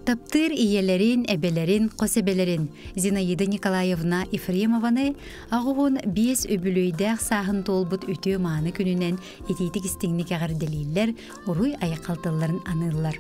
Таптыр иелерин, эбелерин, косебелерин Зинаида Николаевна Ефремованы ағуғын 5 өбілөйдәқ сағын толбыт үтіу маны күнінен етейтік істіңнік ағарделейлер ұруй аяқалтыларын анылар.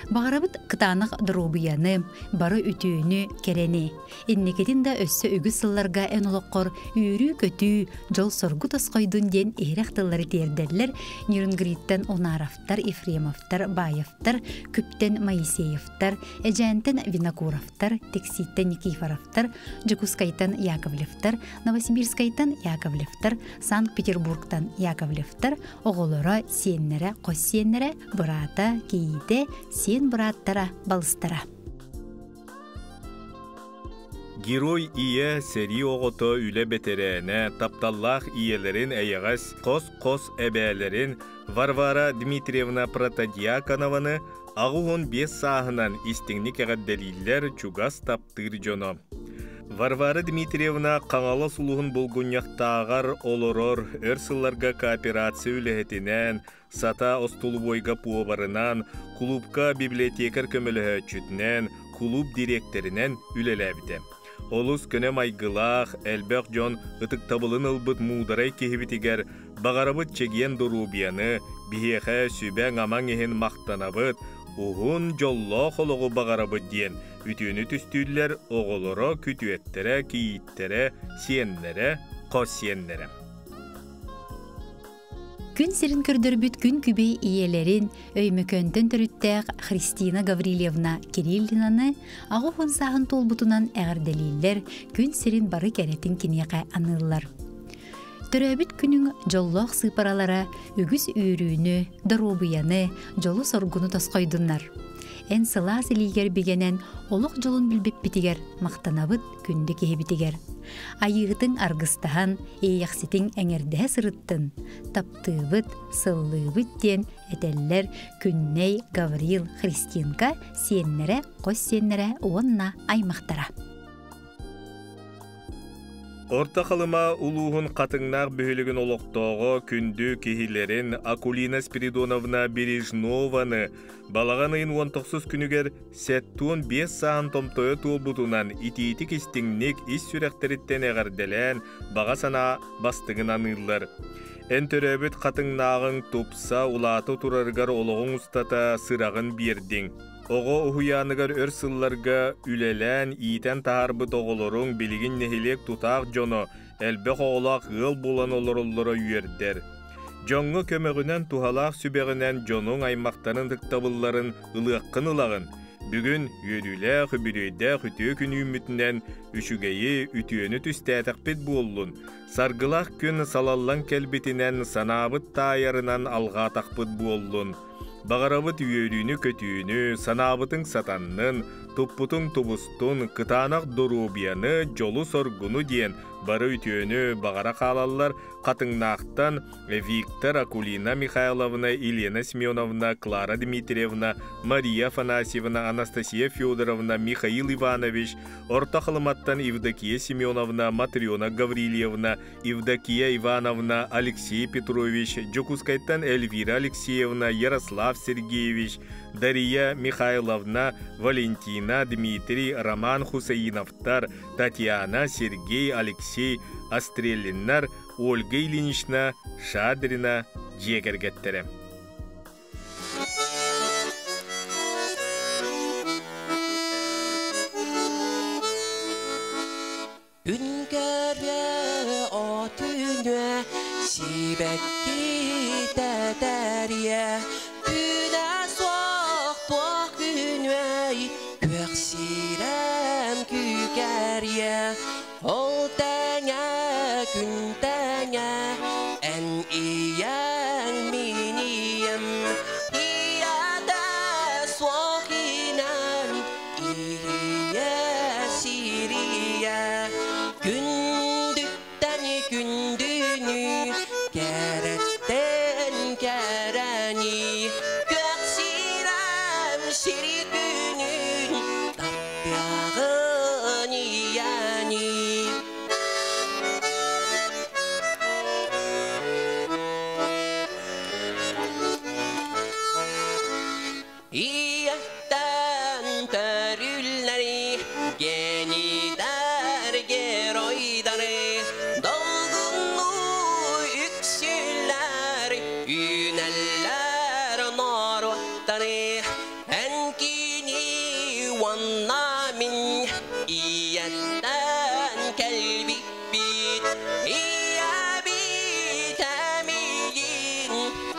Бағарабыт кытанық дұрубияны, бары үтіуіні керені. Иннекетін да өссі үгіз сылларға ән олыққор үйрі көті жол соргу тосқойдun ден ерақтылары тердерлер Нюрнгриттен Онаровтар, Ефремовтар, Баевтар, Күптен Моисеевтар, Эжәнтен Винокуровтар, Текситтен Никифоровтар, Джекускайтан Яковлевтар, Новосибирскайтан Яковлевтар, Санкт-Петербургтан Яковлевтар, оғылыра сеннері, қос сеннері, бұрата, кейді, сен бұраттара, балыстара. Герой ие сери оғыты үлі бетерене, тапталлах иелерин әйіғас, қос әбәлерин Варвара Дмитриевна Протодиаконованы ағуғын 5 сағынан истіңнік әғадделейлер чугас таптыр жоно. Варвара Дмитриевна қаңалы сұлығын бұлғыняқтағар олорор, өрсылларға кооперация үліхетінен, сата остулу бойға пуобарынан, клубка библиотекар көмілі өтчүтінен, клуб директоринен үлеләбді. Олус көне майгылах, әлбәқ жон ытык табылын ылбыт мударай кехібітігер, бағарабыт чеген дұрубияны, бихеқе сүбәң аман ехен мақтанабыт, уғын жолло қолығы бағарабыт дейін, үтіні түстүллер оғылыра күтуеттері, кейіттері, сиенлері, қос сиенлері. Күн сирин көрдөрбүт күн күбей иелерин өймөкөндөн төрүттәк Христина Гаврилевна Кириллинаны ағуғын сағын толбутунан әғарделейлер күн сирин бары кәретін кинеға анылар. Төрөбүт күнің жоллоқ сыпаралара үгіз үйрүүнү, дарубияны, жолу соргуну тосқойдунар. Эн сыла силигер бигенен олық жолун билбеп битигер, мақтанабыт күнді кехебитигер. Айығытың аргыстахан, эйяқситің әңердәе сырыттын. Таптыбыт, сыллыбыт ден әтәллер күнней Гаврил Христинка сеннере, қос сеннере уонна аймақтара. Орта қалыма улуғын қатыңнақ бөхілігін олықтоғы күнді кехилерін Акулина Спиридоновна Бережнованы балаған айын 19 күнігер сәттуын 5 сағын томтойы туылбутунан итиетік істіңнік ис сүрәқтеріттен әғарделен баға сана бастығын анылар. Ән төрәбіт қатыңнағын тупса улаты турарғар олығын ұстата сырағын бердің. Оғы ұхуянығар өрсылларға үлелән ийтен тағарбыт оғылырың білігін нехилек тұтақ жоны әлбәқ оғылақ ғыл болан олырылыры үйердер. Жоңғы көмігінен тухалақ сүбәғінен жоның аймақтарын тықтабылларын ылыққын ылағын. Бүгін үйеділі құбірейді құты күн үмітінен үшігейі үтіені түстәтіқпет болуын. Сарғылақ күн салаллан кәлбетінен санабыт тайарынан алға тақпыт болуын. Бағарабыт үйеріні көтүйіні, санабытың сатанның, тұппытың тұбыстың, қытанақ дұрубияны, жолу соргуну дейін бары үтіені бағара қалалар қатыңнақтан Виктор, Акулина Михайловна, Елена Семеновна, Клара Дмитриевна, Мария Афанасьевна, Анастасия Федоровна, Михаил Иванович, орта қылыматтан Евдокия Семеновна, Матриона Гаврильевна, Евдокия Ивановна, Алексей Петрович, Джокускайттан Эльвира Алексеевна, Ярослав Сергеевич, Дарья Михайловна, Валентина, Дмитрий, Роман Хусаиновтар, Татьяна, Сергей, Алексей, Астреллиннар, Ольга Ильинична, Шадрина, Джегергеттері. Ünkärve otynö, sibekki tätäriä, kynä sohtua kynöi, kyöksirem kykäriä, oltängä kyntängä, en iän miniem, iätä suohinan, iä siriä. Kündyttäni kündyny, kärätten käräni, kyöksirem sirikynyn, tappiağın iäni. Iättän Onna min iyetten kelbik bit İya bitemilin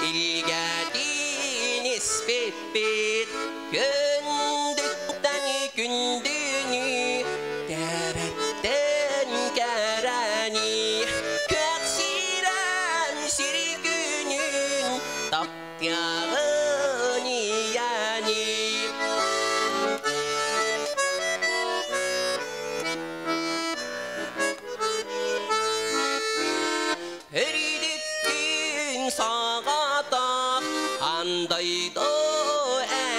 ilgedin isbet bit Gündükten gündünü Deretten kerani Köksirem sirgünün Tapyağını yani Eridik gün sağata Andaydı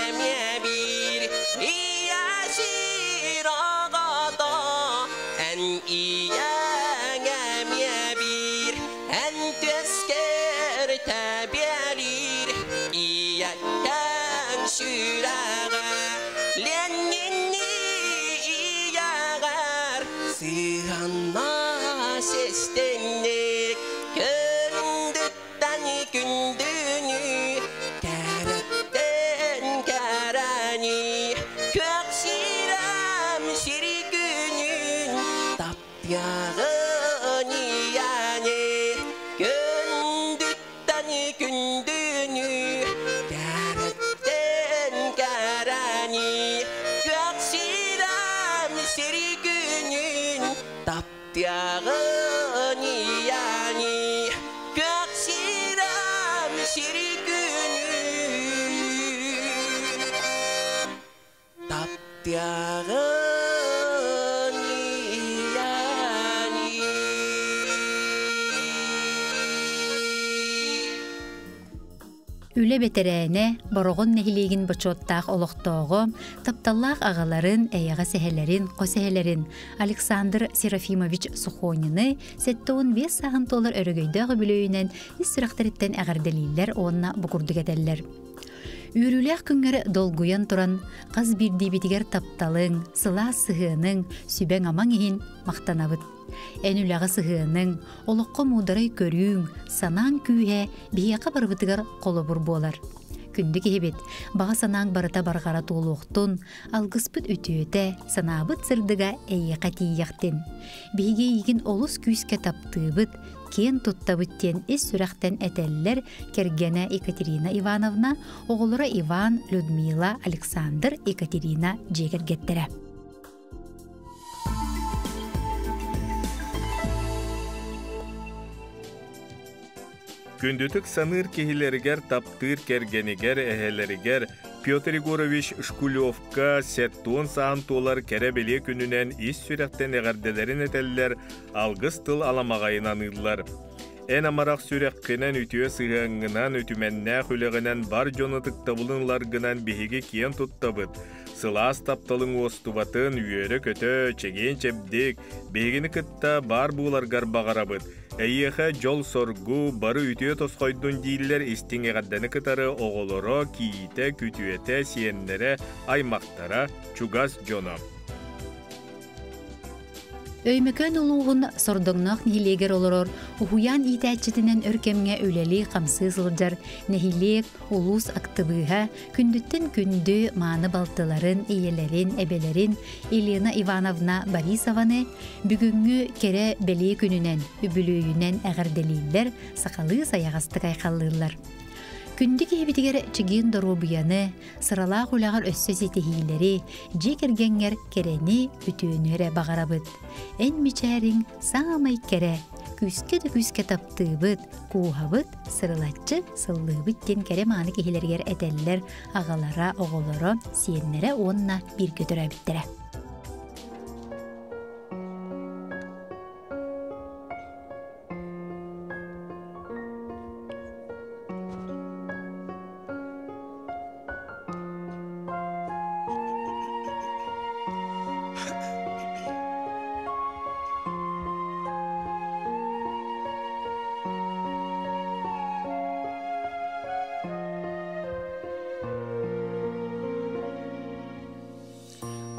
emye bir İyesir ağata En iyen emye bir En tezker tebelir İyetten sürağa Lenninni iyeğer Sıranma seslenir Gündükten gündünü Keretten kereni Köksirem sirgünün Tapyağını yani Gündükten gündünü Keretten kereni Köksirem sirgünün Tapyağını yani Köksirem sirgünün Tapyağını yani Üle beterene borogon nehiliğin boçottaq oloqtoğu, taptallaq ağaların, eyağa sehelerin, qosehelerin Aleksandr Serafimovich Sukhonin'i 7-5 sağın tolar örgöydöğü bülöğünen istiraxtaritten əğerdeliller onunla bukurduk edeller. Ürülək küngere dolguyan turan, qaz bir dibitiger taptalın, sıla sıhının, süben aman ihin maqtanabıt. En ülağı sıhının, oloqqa mudaray körüğün, sanan kühe, biyaqa barıbıtıgar kolobur bolar. Күнді кебет, баға санаң барыта барғара толуқтын, алғыспыт үтіөте, санабыт сырдыға әйеқа тейяқтен. Бейге егін олыс күйіске таптыбыт, кен тұттабыттен ес сүрақтен әтәлілер кергені Екатерина Ивановна, оғылыра Иван, Людмила, Александр, Екатерина жегергеттері. Күндүтүк саныр кихилеригер таптыр кергенигер эхелеригер Петр Егорович Шкулевка сеттон саан толар керебеле күнүнен ис сүректен эгерделерин этеллер алгыс тыл аламагайынан ыйлар. Эн амарақ сүреккенен үтüе сыгаңынан үтүменнә хүлегенен бар жоны тыктабылынлар гынан бихиге киен туттабыт. Сылас тапталың остубатын үйері көтө чеген чепдек бегini кытта бар булар гарбагарабыт. Әйеха жол соргу бары үтüе тосқойдун дейілер истиңе гадданы кытары оголоро киите күтүете сиеннере аймактара чугас жона. Өймөкөн улуғын сордоңнақ нехилегер олорор, ухуян итәтчетінен өркемге өлелі қамсы сылжар, нехилег, улус актыбыға, күндіттен күнді маны балтыларын, иелерин, эбелерин Елена Ивановна Борисованы бүгүнгү кере беле күнінен, үбілөйінен әғірделейлер, сақалы саяғасты қайқалылар. Күнді кейбітігер чыгин доробияны, сырала құлағар өссөз етехейлері, жекергенгер керені үтіөнері бағарабыд. Ән мечәрің саңамай кере, күске таптыбыд, куғабыд, сырылатчы, сыллыбыд кен кере маны кейлергер әтәлілер, ағалара, оғылары, сиенлері онына бір көтірі біттірі.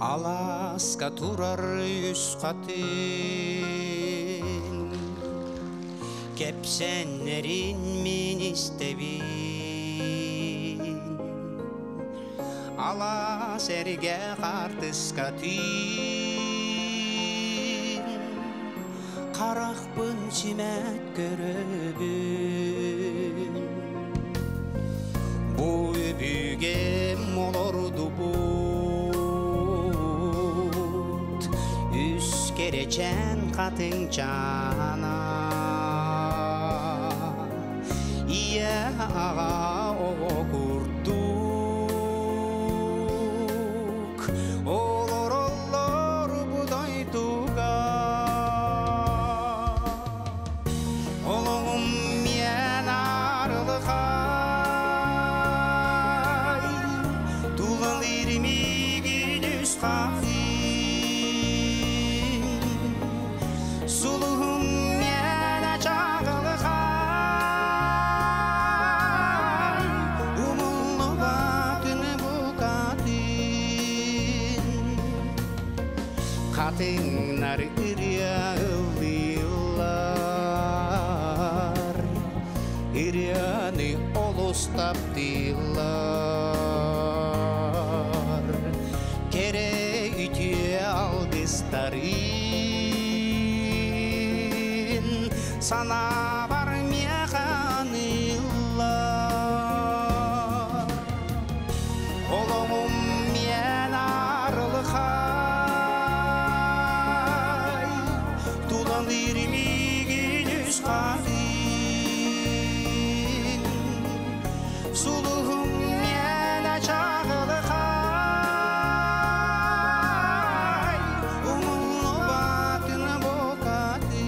Alaska turar yüz katın Kepsenlerin min istebin Ала серге қартысқа түйін Қарақпын чимәт көрөбін Бұ өбіге молорду бұт Үс керечен қатын жана Ия аға окурдук Олор будайтуга Олоғым мен арылықай Тулын ирмеген үз қақин Сұлығым мен ачағылықай Умылы батыны бұқатын Қатыңнар үряылдылар Үряны олыстаптылар Кере үте алдыстарын Сана бар меқанылар Олоғым мен арылықай Тулан ирмеген үз қатын Сұлығым мен ачағылықай Умылы батыны бұқатын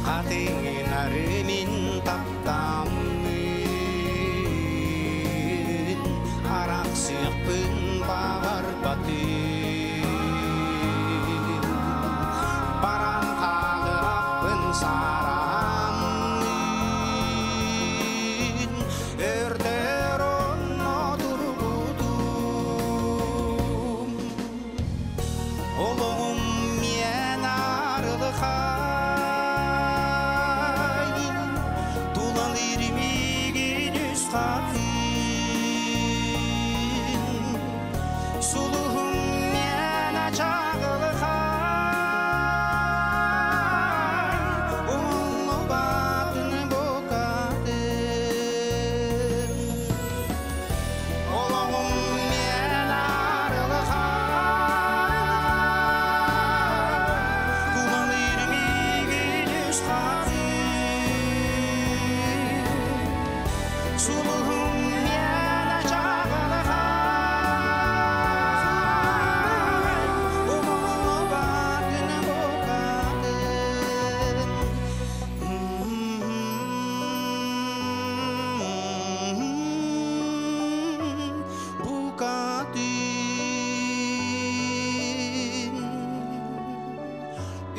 Қатыңар мен таптамын Арақ сүйікпін бағар батын Баран қағырақпын сарамын Өртер оны тұрғудым Олығым мен арылықай Тулан ирмеген үз қатын Сұлығым мен ачағылықай Ұлы батыны бұқатын Олығым мен арылықай Тулан ирмеген үз қатын Сұлығым мен ачағылықай Ұлы батыны бұқатын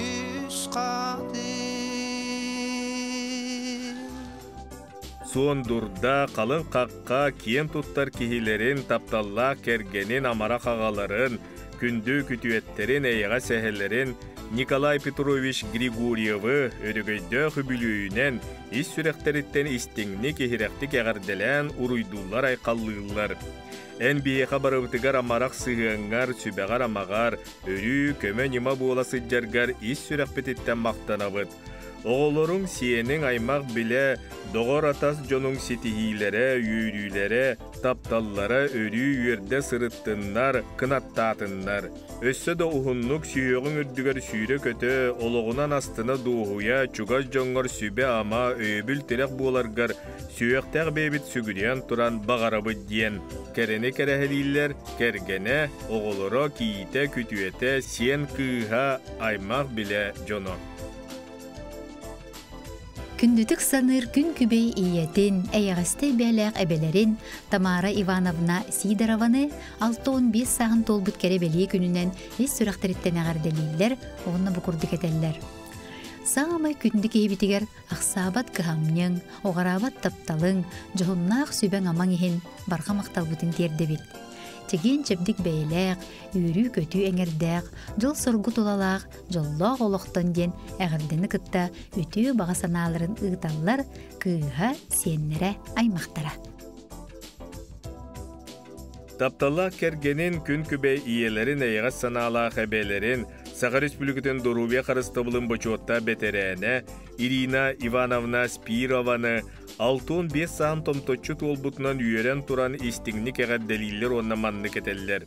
Үз қатын Суондурда қалың қаққа киен туттар кихилерин тапталла кергенин амара қағаларын, күнді күтуеттерин әйіға сәхелерин Николай Петрович Григорьевы өрігөйді хүбілүйінен ис сүректеріттен истіңні кехиректі кәғарделен уруйдулар айқаллылар. Ән бие қабарыбытыгар амарақ сығыңар, сүбәғар амағар, өрі көмі нима боласы жаргар ис сүрекпететтен мақтанабыд. Оғылырың сиенің аймақ біле доғыр атас жоның сетихилері, үйрүйлері, тапталлары өрі үйерде сырыттыннар, кынаттатыннар. Өссі де ұхынлық сүйеғін үрдігер сүйре көті олығынан астына дуғуя чугаз жоңғыр сүбе ама өйбіл терек боларғар сүйектәқ бейбіт сүгірен тұран бағарабы дейін. Кәрені кәрәхелейлер кәргене оғылыры кейте күтуете сен кыға аймақ біле жоны. Күндүтүк саныр күн күбей иетин, эйагасты бәләк әбелерин Тамара Ивановна Сидорованы 6-15 сағын толбут керебелие күнінен ес сүрақтырыттен ағарделейлер, оғынна бұқұрды кетелер. Сағамай күндік ебітігер ақсабат кыхамнен, оғарабат тапталың, жоғыннақ сүбәң аман ехін барға мақталбытын тердебет. Теген чепдік бәйләк, үйрі көтü әңердәк, жол сұргут олалақ, жоллақ олықтан ден әғірдені кытта үті бағасаналарын ұғыталар кыға сеннері аймақтара. Таптала кергенин күн күбе иелерин эйгас санаалаах эбелерин Саха Республикатын Дорубия қарыстабылын бочуотта бетерәне Ирина Ивановна Спированы 6-15 саан томточчу толбутунан үйерен туран истиңник әғәд дәлиллер онна манны кетеллер.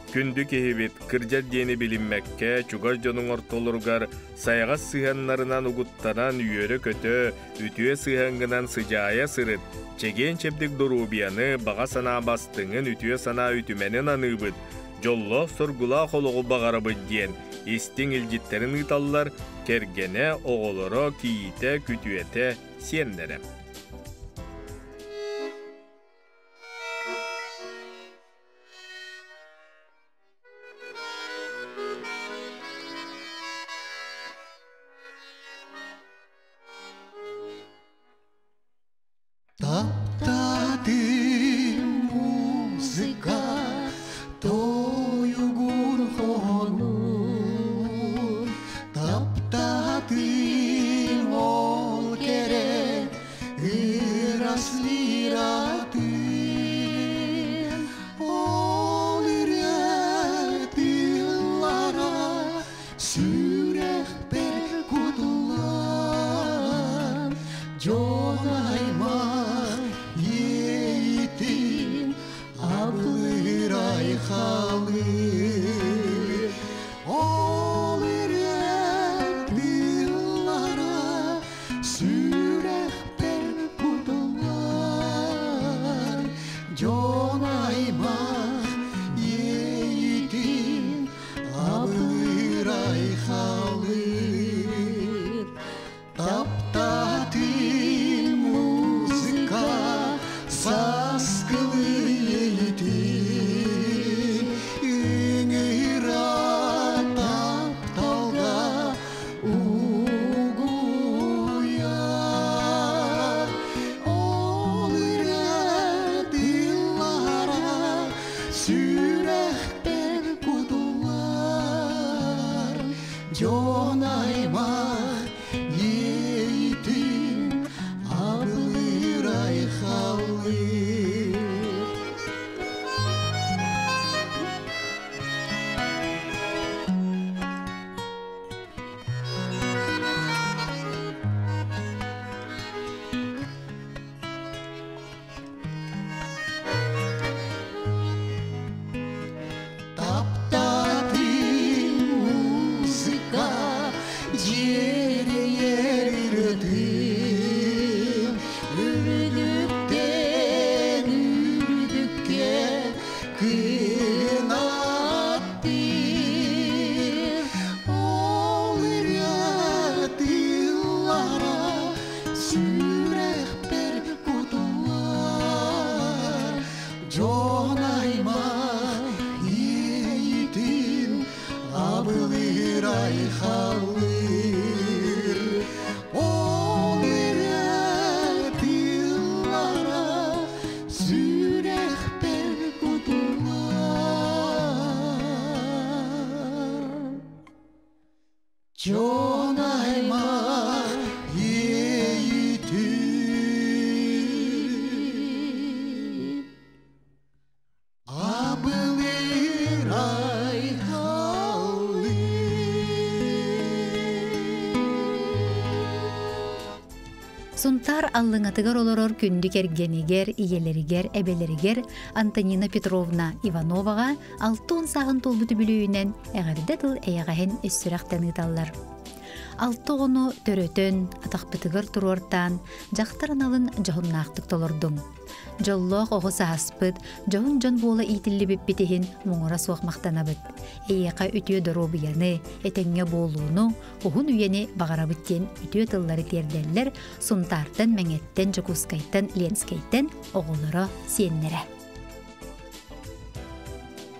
Күнді кехебет кыржат дені білінмәкке, чугар жонун ортолургар сайағас сыханнарынан угуттанан үйері көтө, үтüе сыхангынан сыжая сырыт, чеген чепдік Дорубияны баға сана бастыңын үтüе сана үтіменен аныбыт, жолло соргула холугу бағарабыт ден, истиң илжиттерін ыталлар, кергене оғолоро киите күтüете сендері. Сунтар аллыңатыгар олорор күндү кергенигер, иелеригер, эбелеригер Антонина Петровна Ивановага 6 сағын толбуту бүлүүнен әгәрдә тыл әйәғәһен өссүрәктән ыталлар. 6 ону төрөтөн, атақпытыгар туруортан, жақтаран алын жоғыннақтық толордың. жоллоох оҕо сааспыт, жоһун дьон буола иитилли биппитиһин муҥура суохмахтанабыт. Эйэка үтүө доробуяны, этэҥҥэ буолууну, уһун үйэни бағарабыт диэн үтүө тыллары тиэрдэллэр сунтаартан мэҥэттэн жокускайттан ленскайттан оҕолоро сиэннэрэ.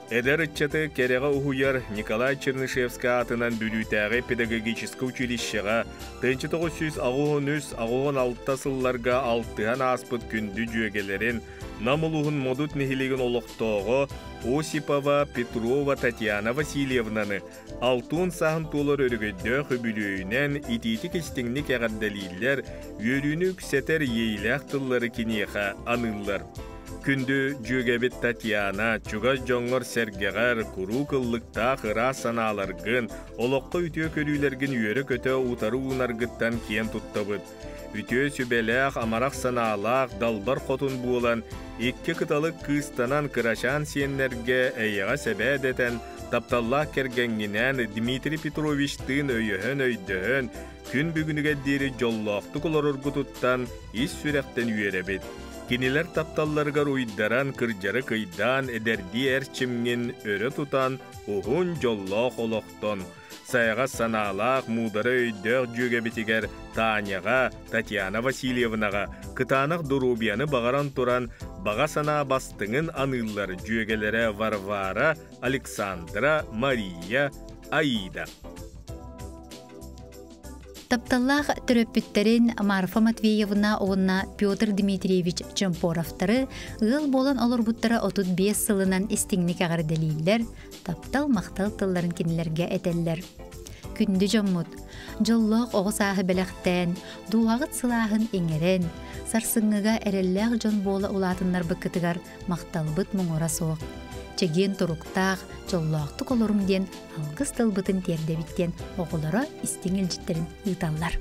Эдер ытчаты кереға ухуяр Николай Чернышевский атынан бүлүтәғі педагогический училищеға 1963-66 сылларға алтыған аспыт күнді жүйегелерін намылуғын модут нехилеген олықтоғы Осипова Петрова Татьяна Васильевнаны алтын сағын толар өрігөйді хүбілүйінен итеті кестіңнік әғаддалилер өріні күсетер ейләқ тыллары кенеға анылар. Күнді жүгебет Татьяна, чугас жоңғыр сәргеғар, күру кыллықта қыра саналарғын, олыққа үтіө көрілерген үйері көті ұтары ұнарғыттан кен тұттабыд. Үтіө сүбеләқ, амарақ саналақ, далбар қотын буылан, екке кыталық кыстанан кырашан сиенлерге әйеға сәбәдетен, тапталлақ кергенгінен Дмитрий Петрович тын өйіхін өйдіхін, күн бүгініге дері жоллақты колорыр бұтыттан ис сүрәқтен үйеребет. Кинилер тапталларга уйдаран кыржары кыйдан эдерди эрчимген өрө тутан ухун жоллоох олохтон. Сайга санаалаах муудары өйдөк жүйге битигер Таняга, Татьяна Васильевнага, кытанах Дурубияны багаран туран бага санаа бастыңын аныллар жүйгелere Варвара, Александра, Мария, Аида. Тапталлах төрөппүттерин Марфа Матвеевна оғына Петр Дмитриевич Чемпоровтары ыл болан олорбуттара 35 сылынан истиңник ағарделейлер, таптал мақтал тылларын кенілерге әтеллер. Күнді жоммут, жоллоқ оғы сағы бәліқтен, дуағыт сылағын еңерен, сарсыңыға әрелләғ жон бола улатынлар бұкытығар мақталбыт мұңыра соқ. Чеген туруктаах, жоллоқты колорум ден, алгыс тылбытын тердебіттен оғылары истиңіл жіттерін ұйталлар.